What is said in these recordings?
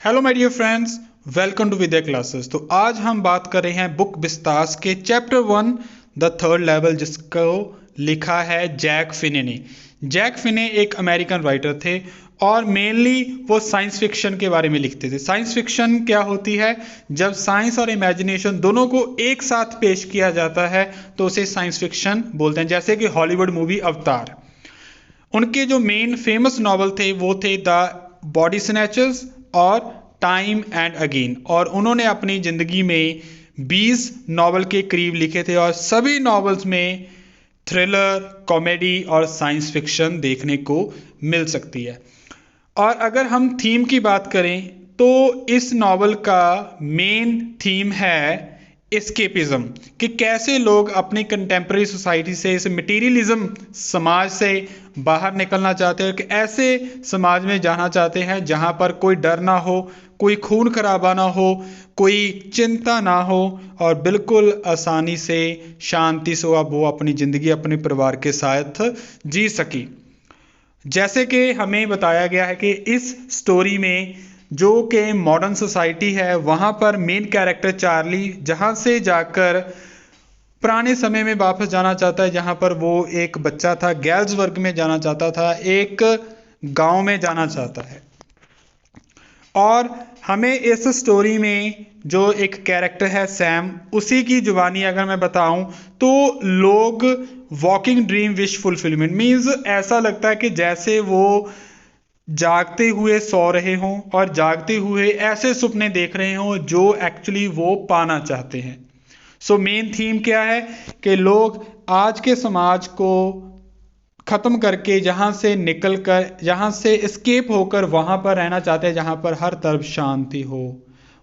Hello my dear friends, welcome to Vidya classes. तो आज हम बात कर रहे हैं बुक बिस्तास के चैप्टर 1 द थर्ड लेवल, जिसको लिखा है जैक फिने ने। जैक फिने एक अमेरिकन राइटर थे और मेनली वो साइंस फिक्शन के बारे में लिखते थे। साइंस फिक्शन क्या होती है? जब साइंस और इमेजिनेशन दोनों को एक साथ पेश किया जाता है तो उसे साइंस फिक्शन बोलते हैं। जैसे कि हॉलीवुड मूवी अवतार, उनके जो मेन फेमस नॉवल थे वो थे द बॉडी स्नैचर्स और टाइम एंड अगेन, और उन्होंने अपनी ज़िंदगी में 20 नॉवल के करीब लिखे थे और सभी नॉवेल्स में थ्रिलर, कॉमेडी और साइंस फिक्शन देखने को मिल सकती है। और अगर हम थीम की बात करें तो इस नॉवल का मेन थीम है एस्केपिज्म, कि कैसे लोग अपनी कंटेम्प्रेरी सोसाइटी से, इस मटीरियलिज्म समाज से बाहर निकलना चाहते हैं, कि ऐसे समाज में जाना चाहते हैं जहां पर कोई डर ना हो, कोई खून खराबा ना हो, कोई चिंता ना हो और बिल्कुल आसानी से, शांति से वो अपनी ज़िंदगी अपने परिवार के साथ जी सकी। जैसे कि हमें बताया गया है कि इस स्टोरी में जो कि मॉडर्न सोसाइटी है वहाँ पर मेन कैरेक्टर चार्ली जहाँ से जाकर पुराने समय में वापस जाना चाहता है, जहाँ पर वो एक बच्चा था, गैल्सवर्ग में जाना चाहता था, एक गांव में जाना चाहता है। और हमें इस स्टोरी में जो एक कैरेक्टर है सैम, उसी की जुबानी अगर मैं बताऊं तो लोग walking dream wish fulfilment means ऐसा लगता है कि जैसे वो जागते हुए सो रहे हों और जागते हुए ऐसे सपने देख रहे हों जो एक्चुअली वो पाना चाहते हैं। सो मेन थीम क्या है कि लोग आज के समाज को खत्म करके, जहां से निकल कर, जहां से एस्केप होकर वहां पर रहना चाहते हैं जहां पर हर तरफ शांति हो,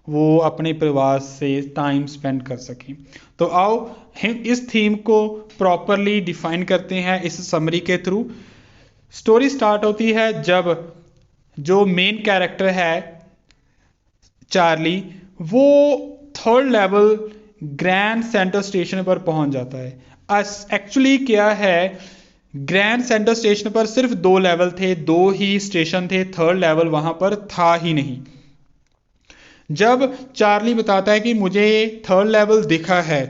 वो अपने परिवार से टाइम स्पेंड कर सकें। तो आओ हम इस थीम को प्रॉपरली डिफाइन करते हैं इस समरी के थ्रू। स्टोरी स्टार्ट होती है जब जो मेन कैरेक्टर है चार्ली, वो third level grand centre station पर पहुंच जाता है। एक्चुअली क्या है, ग्रैंड सेंटर स्टेशन पर सिर्फ 2 लेवल थे, 2 ही स्टेशन थे, थर्ड लेवल वहां पर था ही नहीं। जब चार्ली बताता है कि मुझे थर्ड लेवल दिखा है,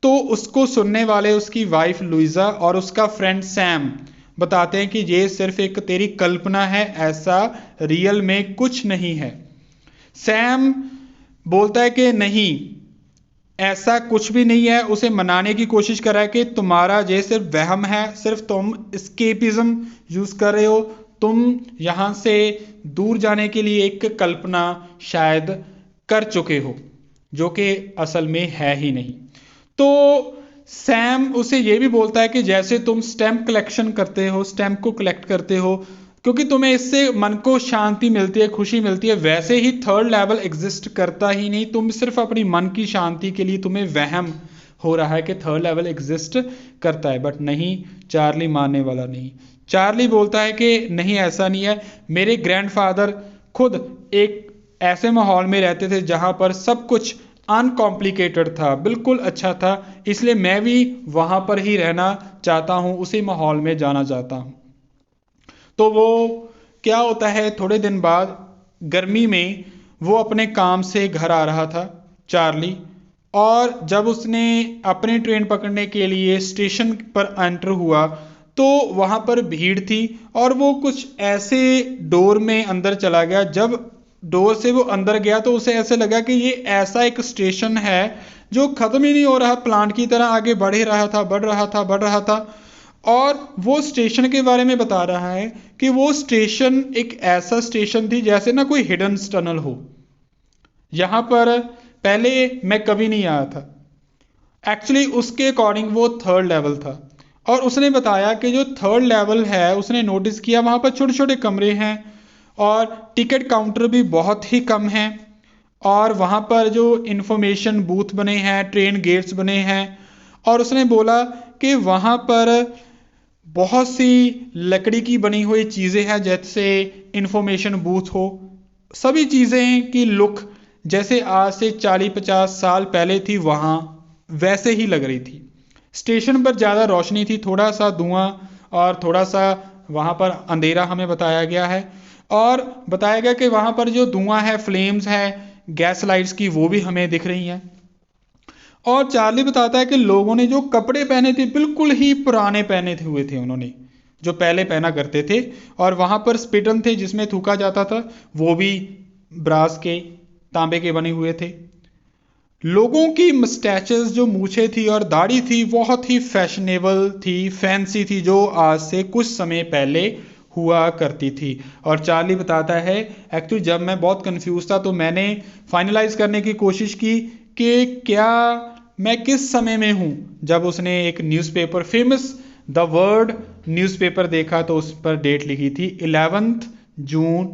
तो उसको सुनने वाले उसकी वाइफ लुइजा और उसका फ्रेंड सैम बताते हैं कि ये सिर्फ एक तेरी कल्पना है, ऐसा रियल में कुछ नहीं है। सैम बोलता है कि नहीं, ऐसा कुछ भी नहीं है, उसे मनाने की कोशिश कर रहा है कि तुम्हारा ये सिर्फ वहम है, सिर्फ तुम एस्केपिज्म यूज कर रहे हो, तुम यहां से दूर जाने के लिए एक कल्पना शायद कर चुके हो जो कि असल में है ही नहीं। तो सैम उसे ये भी बोलता है कि जैसे तुम स्टैम्प कलेक्शन करते हो, स्टैम्प को कलेक्ट करते हो क्योंकि तुम्हें इससे मन को शांति मिलती है, खुशी मिलती है, वैसे ही थर्ड लेवल एग्जिस्ट करता ही नहीं, तुम सिर्फ अपनी मन की शांति के लिए तुम्हें वहम हो रहा है कि थर्ड लेवल एग्जिस्ट करता है। बट नहीं, चार्ली मानने वाला नहीं। चार्ली बोलता है कि नहीं, ऐसा नहीं है, मेरे ग्रैंडफादर खुद एक ऐसे माहौल में रहते थे जहां पर सब कुछ अनकॉम्प्लिकेटेड था, बिल्कुल अच्छा था, इसलिए मैं भी वहां पर ही रहना चाहता हूं, उसी माहौल में जाना चाहता हूं। तो वो क्या होता है, थोड़े दिन बाद गर्मी में वो अपने काम से घर आ रहा था चार्ली, और जब उसने अपनी ट्रेन पकड़ने के लिए स्टेशन पर एंटर हुआ तो वहां पर भीड़ थी और वो कुछ ऐसे डोर में अंदर चला गया। जब डोर से वो अंदर गया तो उसे ऐसे लगा कि ये ऐसा एक स्टेशन है जो खत्म ही नहीं हो रहा, प्लांट की तरह आगे बढ़ ही रहा था, बढ़ रहा था, बढ़ रहा था। और वो स्टेशन के बारे में बता रहा है कि वो स्टेशन एक ऐसा स्टेशन थी जैसे ना कोई हिडन टनल हो, यहां पर पहले मैं कभी नहीं आया था। एक्चुअली उसके अकॉर्डिंग वो थर्ड लेवल था। और उसने बताया कि जो थर्ड लेवल है, उसने नोटिस किया वहां पर छोटे छोटे कमरे हैं और टिकट काउंटर भी बहुत ही कम है, और वहां पर जो इंफॉर्मेशन बूथ बने हैं, ट्रेन गेट्स बने हैं। और उसने बोला कि वहां पर बहुत सी लकड़ी की बनी हुई चीजें हैं, जैसे इंफॉर्मेशन बूथ हो, सभी चीजें की लुक जैसे आज से 40-50 साल पहले थी वहां वैसे ही लग रही थी। स्टेशन पर ज्यादा रोशनी थी, थोड़ा सा धुआं और थोड़ा सा वहां पर अंधेरा हमें बताया गया है। और बताया गया कि वहां पर जो धुआं है, फ्लेम्स है गैस लाइट्स की, वो भी हमें दिख रही हैं। और चार्ली बताता है कि लोगों ने जो कपड़े पहने थे बिल्कुल ही पुराने पहने हुए थे उन्होंने, जो पहले पहना करते थे। और वहां पर स्पिटन थे जिसमें थूका जाता था, वो भी ब्रास के, तांबे के बने हुए थे। लोगों की मस्टैचेस, जो मूछें थी और दाढ़ी थी, बहुत ही फैशनेबल थी, फैंसी थी, जो आज से कुछ समय पहले हुआ करती थी। और चार्ली बताता है, एक्चुअली जब मैं बहुत कंफ्यूज था तो मैंने फाइनलाइज करने की कोशिश की कि क्या मैं किस समय में हूं। जब उसने एक newspaper, famous the word newspaper देखा, तो उस पर डेट लिखी थी 11 जून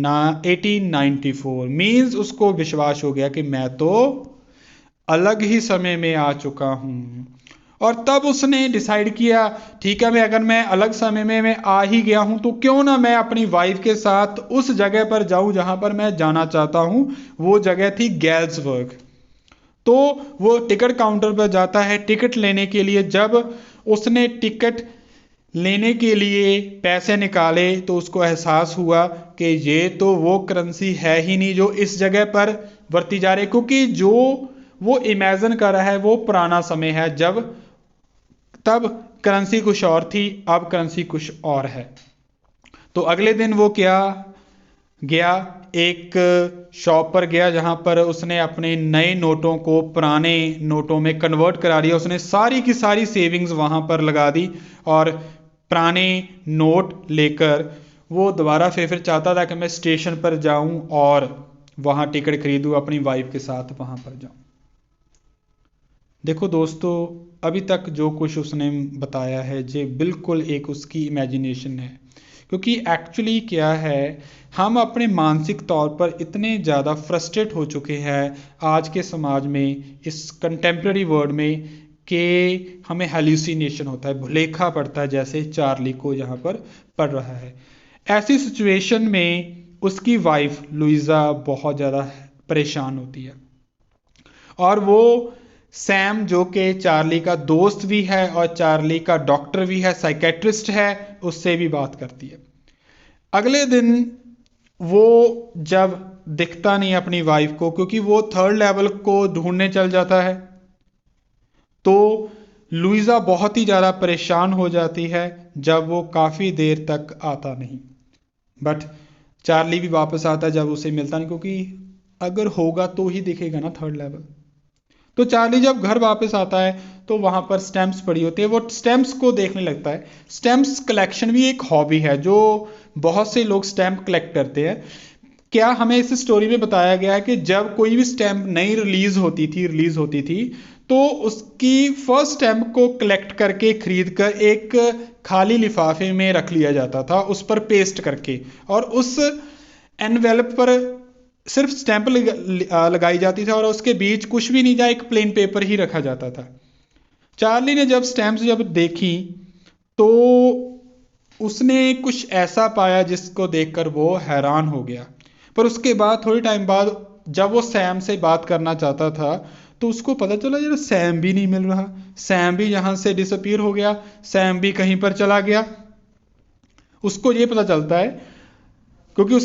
1894। मीन्स उसको विश्वास हो गया कि मैं तो अलग ही समय में आ चुका हूं। और तब उसने डिसाइड किया, ठीक है, अगर मैं अलग समय में मैं आ ही गया हूं तो क्यों ना मैं अपनी वाइफ के साथ उस जगह पर जाऊं जहां पर मैं जाना चाहता हूं। वो जगह थी गैल्सबर्ग। तो वो टिकट काउंटर पर जाता है टिकट लेने के लिए। जब उसने टिकट लेने के लिए पैसे निकाले तो उसको एहसास हुआ कि ये तो वो करेंसी है ही नहीं जो इस जगह पर बरती जा रही, क्योंकि जो वो इमेजिन कर रहा है वो पुराना समय है, जब तब करेंसी कुछ और थी, अब करेंसी कुछ और है। तो अगले दिन वो क्या गया, एक शॉप पर गया जहां पर उसने अपने नए नोटों को पुराने नोटों में कन्वर्ट करा दिया। उसने सारी की सारी सेविंग्स वहां पर लगा दी और पुराने नोट लेकर वो दोबारा फिर चाहता था कि मैं स्टेशन पर जाऊं और वहां टिकट खरीदूं, अपनी वाइफ के साथ वहां पर जाऊं। देखो दोस्तों, अभी तक जो कुछ उसने बताया है ये बिल्कुल एक उसकी इमेजिनेशन है, क्योंकि एक्चुअली क्या है, हम अपने मानसिक तौर पर इतने ज़्यादा फ्रस्ट्रेट हो चुके हैं आज के समाज में, इस कंटेम्प्रेरी वर्ल्ड में, कि हमें हेल्यूसिनेशन होता है, भुलेखा पड़ता है, जैसे चार्ली को यहाँ पर पड़ रहा है। ऐसी सिचुएशन में उसकी वाइफ लुइजा बहुत ज़्यादा परेशान होती है और वो सैम, जो कि चार्ली का दोस्त भी है और चार्ली का डॉक्टर भी है, साइकेट्रिस्ट है, उससे भी बात करती है। अगले दिन वो जब दिखता नहीं अपनी वाइफ को, क्योंकि वो थर्ड लेवल को ढूंढने चल जाता है, तो लुइजा बहुत ही ज़्यादा परेशान हो जाती है जब वो काफ़ी देर तक आता नहीं। बट चार्ली भी वापस आता है जब उसे मिलता नहीं, क्योंकि अगर होगा तो ही दिखेगा ना थर्ड लेवल। तो चार्ली जब घर वापस आता है तो वहां पर स्टैम्प्स पड़ी होती है, वो स्टैम्प्स को देखने लगता है। स्टैम्प्स कलेक्शन भी एक हॉबी है, जो बहुत से लोग स्टैम्प कलेक्ट करते हैं। क्या हमें इस स्टोरी में बताया गया है कि जब कोई भी स्टैम्प नई रिलीज होती थी तो उसकी फर्स्ट स्टैम्प को कलेक्ट करके खरीद कर एक खाली लिफाफे में रख लिया जाता था, उस पर पेस्ट करके, और उस एनवेलप पर सिर्फ स्टैंप लगाई जाती थी और उसके बीच कुछ भी नहीं, जाए एक प्लेन पेपर ही रखा जाता था। चार्ली ने जब स्टैम्प्स जब देखी तो उसने कुछ ऐसा पाया जिसको देखकर वो हैरान हो गया। पर उसके बाद थोड़ी टाइम बाद जब वो सैम से बात करना चाहता था तो उसको पता चला यार सैम भी नहीं मिल रहा, सैम भी यहां से डिसअपीयर हो गया, सैम भी कहीं पर चला गया। उसको ये पता चलता है क्योंकि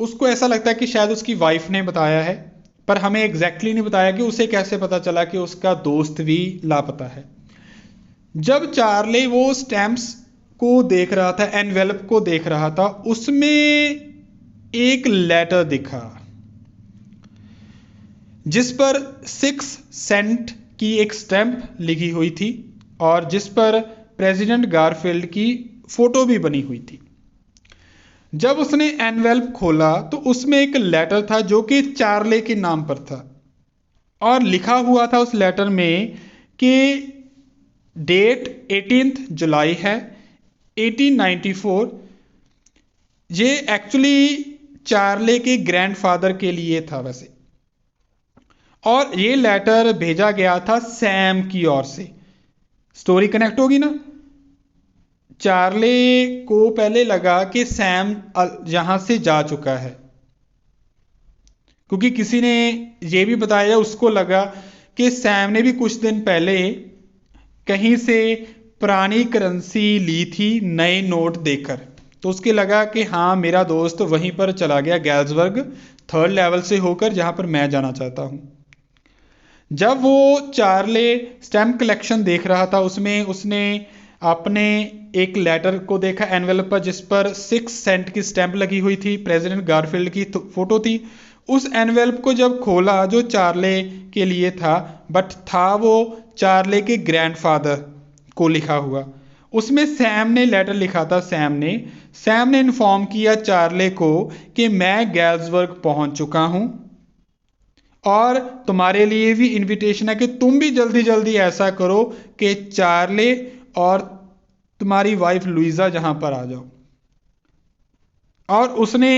उसको ऐसा लगता है कि शायद उसकी वाइफ ने बताया है, पर हमें एग्जैक्टली नहीं बताया कि उसे कैसे पता चला कि उसका दोस्त भी लापता है। जब चार्ली वो स्टैम्प्स को देख रहा था, एनवेलप को देख रहा था, उसमें एक लेटर दिखा जिस पर 6 सेंट की एक स्टैंप लिखी हुई थी और जिस पर प्रेसिडेंट गारफील्ड की फोटो भी बनी हुई थी। जब उसने एनवेल्प खोला तो उसमें एक लेटर था जो कि चार्ली के नाम पर था और लिखा हुआ था उस लेटर में कि डेट 18 जुलाई है 1894। ये एक्चुअली चार्ली के ग्रैंडफादर के लिए था वैसे, और ये लेटर भेजा गया था सैम की ओर से। स्टोरी कनेक्ट होगी ना। चार्ली को पहले लगा कि सैम यहां से जा चुका है, क्योंकि किसी ने यह भी बताया, उसको लगा कि सैम ने भी कुछ दिन पहले कहीं से पुरानी करेंसी ली थी नए नोट देकर, तो उसके लगा कि हाँ मेरा दोस्त वहीं पर चला गया गैल्सबर्ग थर्ड लेवल से होकर जहाँ पर मैं जाना चाहता हूँ। जब वो चार्ले स्टैम्प कलेक्शन देख रहा था उसमें उसने अपने एक लेटर को देखा एनवेलप पर, जिस पर 6 सेंट की स्टैंप लगी हुई थी, प्रेसिडेंट गारफील्ड की फोटो थी। उस एनवेलप को जब खोला जो चार्ले के लिए था, बट था वो चार्ले के ग्रैंडफादर को लिखा हुआ। उसमें सैम ने लेटर लिखा था। सैम ने इन्फॉर्म किया चार्ले को कि मैं गैल्सबर्ग पहुंच चुका हूं और तुम्हारे लिए भी इनविटेशन है कि तुम भी जल्दी जल्दी ऐसा करो कि चार्ले और तुम्हारी वाइफ लुइजा जहां पर आ जाओ। और उसने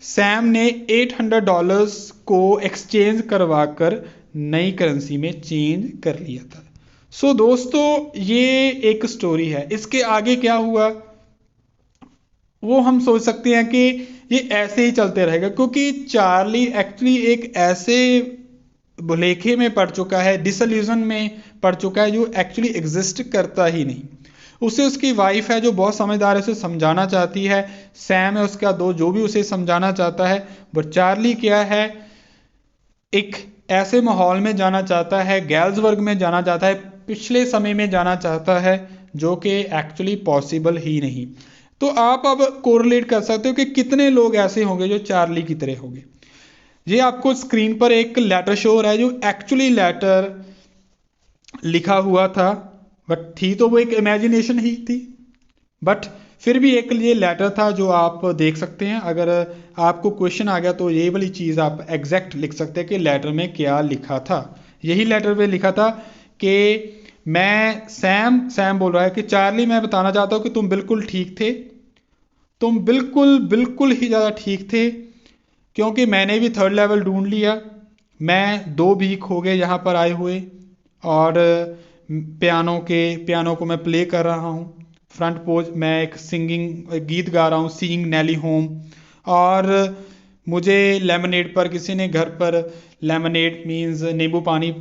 सैम ने $800 को एक्सचेंज करवाकर नई करेंसी में चेंज कर लिया था। सो दोस्तों ये एक स्टोरी है। इसके आगे क्या हुआ वो हम सोच सकते हैं कि ये ऐसे ही चलते रहेगा, क्योंकि चार्ली एक्चुअली एक ऐसे भुलेखे में पड़ चुका है, डिसल्यूजन में पड़ चुका है जो एक्चुअली एग्जिस्ट करता ही नहीं। उसे उसकी वाइफ है जो बहुत समझदार है, उसे समझाना चाहती है। सैम है उसका दोस्त जो भी उसे समझाना चाहता है। बट चार्ली क्या है, एक ऐसे माहौल में जाना चाहता है, गैल्सबर्ग में जाना चाहता है, पिछले समय में जाना चाहता है, जो कि एक्चुअली पॉसिबल ही नहीं। तो आप अब कोरिलेट कर सकते हो कि कितने लोग ऐसे होंगे जो चार्ली की तरह होंगे। ये आपको स्क्रीन पर एक लेटर शो हो रहा है जो एक्चुअली लेटर लिखा हुआ था, बट थी तो वो एक इमेजिनेशन ही थी, बट फिर भी एक ये लेटर था जो आप देख सकते हैं। अगर आपको क्वेश्चन आ गया तो ये वाली चीज़ आप एग्जैक्ट लिख सकते हैं कि लेटर में क्या लिखा था। यही लेटर में लिखा था कि मैं सैम बोल रहा है कि चार्ली मैं बताना चाहता हूँ कि तुम बिल्कुल ठीक थे, तुम बिल्कुल बिल्कुल ही ज़्यादा ठीक थे, क्योंकि मैंने भी थर्ड लेवल ढूंढ लिया। मैं 2 वीक हो गए यहाँ पर आए हुए और पियानो को मैं प्ले कर रहा हूँ। फ्रंट पोज मैं एक गीत गा रहा हूँ, सीइंग नेली होम। और मुझे लेमनेड पर किसी ने घर पर, लेमनेड मीन्स नींबू पानी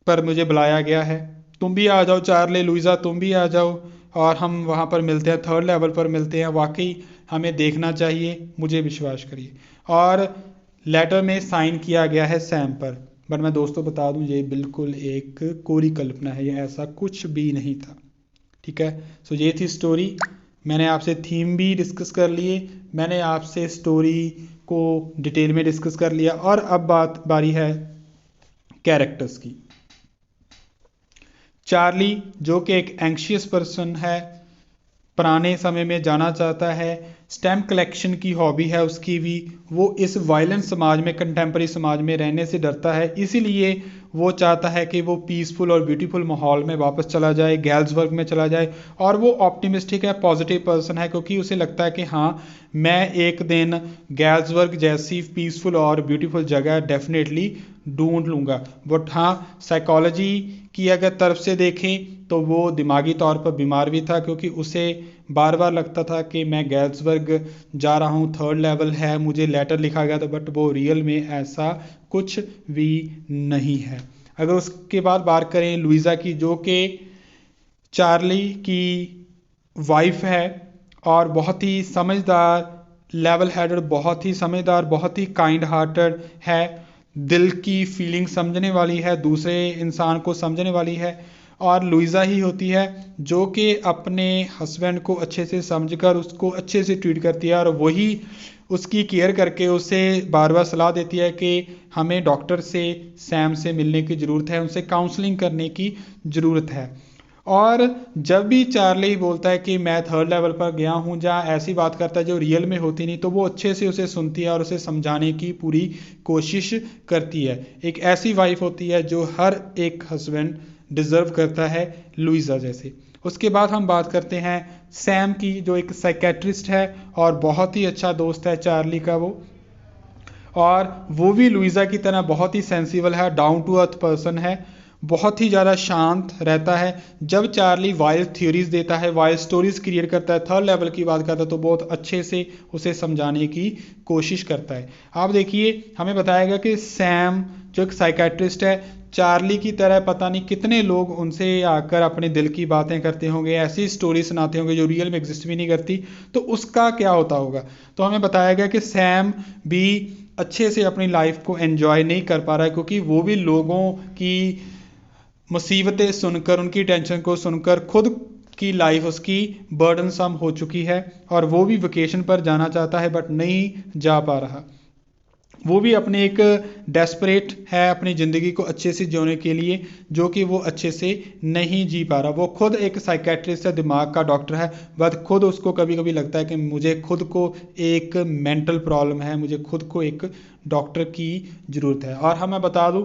पर मुझे बुलाया गया है। तुम भी आ जाओ चार्ले, लुइजा तुम भी आ जाओ और हम वहाँ पर मिलते हैं, थर्ड लेवल पर मिलते हैं। वाकई हमें देखना चाहिए, मुझे विश्वास करिए। और लेटर में साइन किया गया है सैम पर। बट मैं दोस्तों बता दूं ये बिल्कुल एक कोरी कल्पना है, ये ऐसा कुछ भी नहीं था। ठीक है, सो ये थी स्टोरी। मैंने आपसे थीम भी डिस्कस कर लिए, मैंने आपसे स्टोरी को डिटेल में डिस्कस कर लिया। और अब बारी है कैरेक्टर्स की। चार्ली जो कि एक एंग्शियस पर्सन है, पुराने समय में जाना चाहता है, स्टैम्प कलेक्शन की हॉबी है उसकी भी। वो इस वायलेंट समाज में, कंटेम्प्रेरी समाज में रहने से डरता है, इसीलिए वो चाहता है कि वो पीसफुल और ब्यूटीफुल माहौल में वापस चला जाए, गैल्सबर्ग में चला जाए। और वो ऑप्टिमिस्टिक है, पॉजिटिव पर्सन है, क्योंकि उसे लगता है कि हाँ मैं एक दिन गैल्सबर्ग जैसी पीसफुल और ब्यूटीफुल जगह डेफिनेटली ढूंढ लूँगा। बट हाँ साइकोलॉजी की अगर तरफ से देखें तो वो दिमागी तौर पर बीमार भी था, क्योंकि उसे बार बार लगता था कि मैं गैल्सबर्ग जा रहा हूँ, थर्ड लेवल है, मुझे लेटर लिखा गया था, बट वो रियल में ऐसा कुछ भी नहीं है। अगर उसके बाद बात करें लुइजा की, जो कि चार्ली की वाइफ है और बहुत ही समझदार, लेवल हेडेड, बहुत ही समझदार, बहुत ही काइंड हार्टेड है, दिल की फीलिंग समझने वाली है, दूसरे इंसान को समझने वाली है। और लुइजा ही होती है जो कि अपने हस्बैंड को अच्छे से समझकर उसको अच्छे से ट्रीट करती है, और वही उसकी केयर करके उसे बार बार सलाह देती है कि हमें डॉक्टर से, सैम से मिलने की ज़रूरत है, उनसे काउंसलिंग करने की ज़रूरत है। और जब भी चार्ली बोलता है कि मैं थर्ड लेवल पर गया हूँ, जहाँ ऐसी बात करता है जो रियल में होती नहीं, तो वो अच्छे से उसे सुनती है और उसे समझाने की पूरी कोशिश करती है। एक ऐसी वाइफ होती है जो हर एक हस्बैंड डिजर्व करता है, लुइजा जैसे। उसके बाद हम बात करते हैं सैम की, जो एक साइकेट्रिस्ट है और बहुत ही अच्छा दोस्त है चार्ली का वो। और वो भी लुइजा की तरह बहुत ही सेंसिबल है, डाउन टू अर्थ पर्सन है, बहुत ही ज़्यादा शांत रहता है। जब चार्ली वाइल्ड थ्योरीज देता है, वाइल्ड स्टोरीज क्रिएट करता है, थर्ड लेवल की बात करता है, तो बहुत अच्छे से उसे समझाने की कोशिश करता है। आप देखिए हमें बताया गया कि सैम जो एक साइकेट्रिस्ट है, चार्ली की तरह पता नहीं कितने लोग उनसे आकर अपने दिल की बातें करते होंगे, ऐसी स्टोरी सुनाते होंगे जो रियल में एग्जिस्ट भी नहीं करती, तो उसका क्या होता होगा। तो हमें बताया गया कि सैम भी अच्छे से अपनी लाइफ को एंजॉय नहीं कर पा रहा है, क्योंकि वो भी लोगों की मुसीबतें सुनकर, उनकी टेंशन को सुनकर खुद की लाइफ उसकी बर्डनसम हो चुकी है, और वो भी वेकेशन पर जाना चाहता है बट नहीं जा पा रहा। वो भी अपने एक डेस्परेट है अपनी ज़िंदगी को अच्छे से जीने के लिए, जो कि वो अच्छे से नहीं जी पा रहा। वो खुद एक साइकेट्रिस्ट है, दिमाग का डॉक्टर है, बट खुद उसको कभी कभी लगता है कि मुझे खुद को एक मेंटल प्रॉब्लम है, मुझे खुद को एक डॉक्टर की ज़रूरत है। और मैं बता दूं,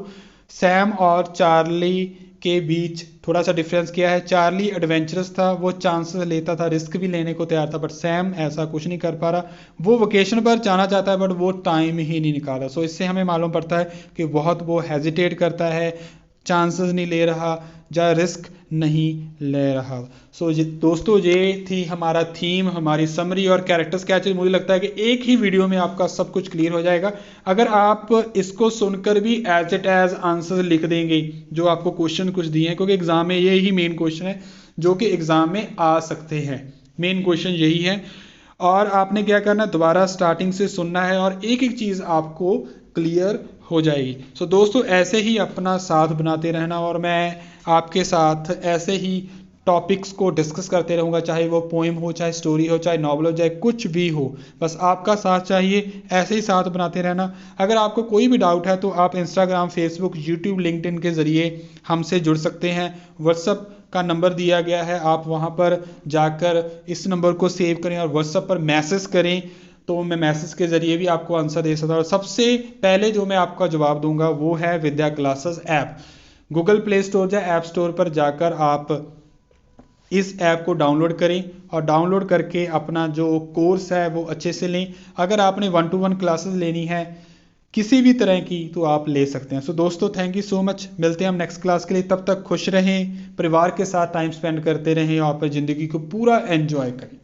सैम और चार्ली के बीच थोड़ा सा डिफरेंस क्या है। चार्ली एडवेंचरस था, वो चांसेस लेता था, रिस्क भी लेने को तैयार था, बट सैम ऐसा कुछ नहीं कर पा रहा। वो वेकेशन पर जाना चाहता है बट वो टाइम ही नहीं निकाला। सो इससे हमें मालूम पड़ता है कि बहुत वो हेजिटेट करता है, चांसेस नहीं ले रहा, या रिस्क नहीं ले रहा। सो दोस्तों, ये थी हमारा थीम, हमारी समरी और कैरेक्टर्स क्या चाहिए। मुझे लगता है कि एक ही वीडियो में आपका सब कुछ क्लियर हो जाएगा अगर आप इसको सुनकर भी एज इट एज आंसर लिख देंगे जो आपको क्वेश्चन कुछ दिए हैं, क्योंकि एग्जाम में ये ही मेन क्वेश्चन है जो कि एग्जाम में आ सकते हैं। मेन क्वेश्चन यही है, और आपने क्या करना है, दोबारा स्टार्टिंग से सुनना है और एक एक चीज़ आपको क्लियर हो जाएगी। सो दोस्तों, ऐसे ही अपना साथ बनाते रहना, और मैं आपके साथ ऐसे ही टॉपिक्स को डिस्कस करते रहूँगा, चाहे वो पोएम हो, चाहे स्टोरी हो, चाहे नॉवल हो, चाहे कुछ भी हो। बस आपका साथ चाहिए, ऐसे ही साथ बनाते रहना। अगर आपको कोई भी डाउट है तो आप इंस्टाग्राम, फेसबुक, यूट्यूब, लिंक्डइन के ज़रिए हमसे जुड़ सकते हैं। व्हाट्सअप का नंबर दिया गया है, आप वहाँ पर जाकर इस नंबर को सेव करें और व्हाट्सअप पर मैसेज करें, तो मैं मैसेज के ज़रिए भी आपको आंसर दे सकता हूँ। और सबसे पहले जो मैं आपका जवाब दूंगा वो है Vidya classes app. Google Play Store या ऐप स्टोर पर जाकर आप इस ऐप को डाउनलोड करें, और डाउनलोड करके अपना जो कोर्स है वो अच्छे से लें। अगर आपने 1-to-1 क्लासेस लेनी है किसी भी तरह की तो आप ले सकते हैं। सो दोस्तों, थैंक यू सो मच। मिलते हैं हम नेक्स्ट क्लास के लिए। तब तक खुश रहें, परिवार के साथ टाइम स्पेंड करते रहें और अपनी ज़िंदगी को पूरा एंजॉय करें।